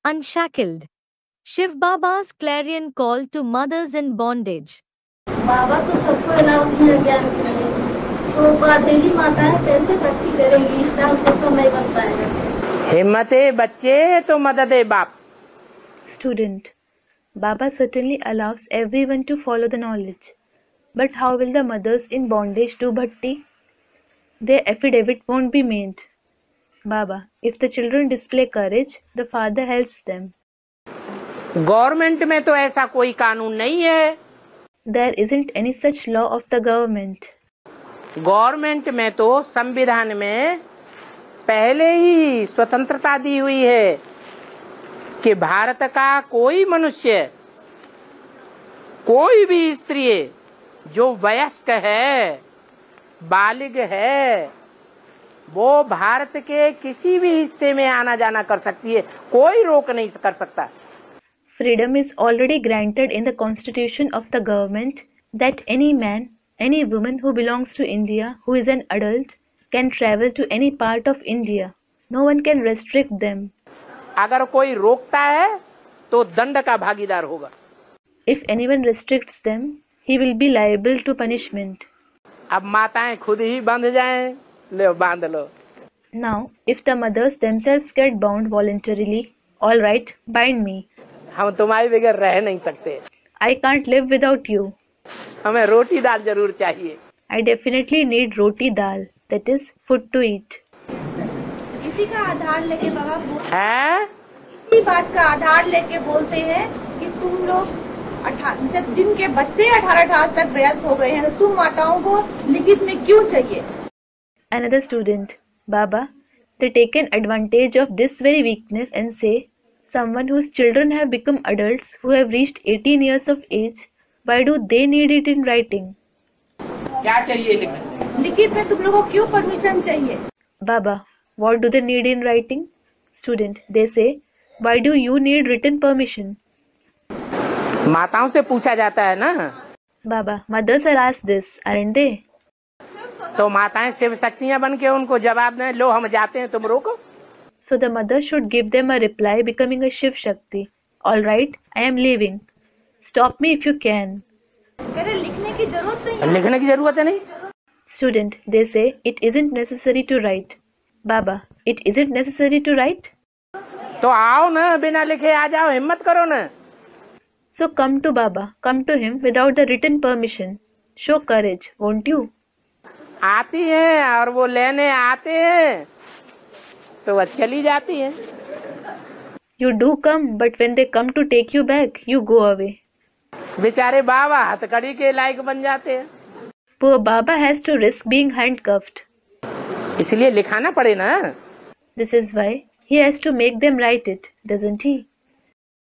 unshackled. Shiv Baba's clarion call to mothers in bondage. बाबा तो सबको allow किया ज्ञान के लिए, तो बातेली माताएं कैसे इकट्ठी करेंगी? इस टाइम तो नहीं बन पाएगा। हिम्मते बच्चे तो मददे बाप. Student, Baba certainly allows everyone to follow the knowledge. But how will the mothers in bondage do bhakti? Their affidavit won't be made. Baba, if the children display courage, the father helps them. Government में तो ऐसा कोई कानून नहीं है. There isn't any such law of the government. Government में तो संविधान में पहले ही स्वतंत्रता दी हुई है कि भारत का कोई मनुष्य, कोई भी स्त्री जो वयस्क है, बालिग है, वो भारत के किसी भी हिस्से में आना जाना कर सकती है. कोई रोक नहीं कर सकता. Freedom is already granted in the constitution of the government that any man, any woman who belongs to India who is an adult can travel to any part of India. No one can restrict them. अगर कोई रोकता है तो दंड का भागीदार होगा. If anyone restricts them, he will be liable to punishment. अब माताएं खुद ही बांध जाएं, ले बांध लो. Now, if the mothers themselves get bound voluntarily, all right, bind me. हम तुम्हारे बगैर रह नहीं सकते. I can't live without you. हमें रोटी दाल जरूर चाहिए. I definitely need roti dal, that is food to eat. इसी का आधार लेके बाबा है, इसी बात का आधार लेके बोलते हैं कि तुम लोग जब जिनके बच्चे 18 तक वयस्क हो गए हैं, तो तुम माताओं को लिखित में क्यों चाहिए? Another student, Baba, they take an advantage of this very weakness and say, someone whose children have become adults who have reached 18 years of age, why do they need it in writing? क्या चाहिए लिखित? लिखित में तुम लोगों को क्यों permission चाहिए? Baba, what do they need in writing? Student, they say, why do you need written permission? माताओं से पूछा जाता है ना. Baba, mothers are asked this, aren't they? तो माताएं शिव शक्तियां बन के उनको जवाब दें, लो हम जाते हैं, तुम रोको. So the mother should give them a reply becoming a Shiv Shakti. All right, I am leaving. Stop me if you can. लिखने की जरूरत नहीं. लिखने की जरूरत है नहीं. Student, they say it isn't necessary to write. Baba, it isn't necessary to write? तो आओ ना, बिना लिखे आ जाओ, हिम्मत करो ना. So come to Baba, come to him without the written permission. Show courage, won't you? आती हैं और वो लेने आते हैं तो वह चली जाती हैं. You do come, but when they come to take you back, you go away. बेचारे बाबा हथकड़ी के लायक बन जाते हैं. Poor Baba has to risk being handcuffed. इसलिए लिखाना पड़े ना. This is why he has to make them write it, doesn't he?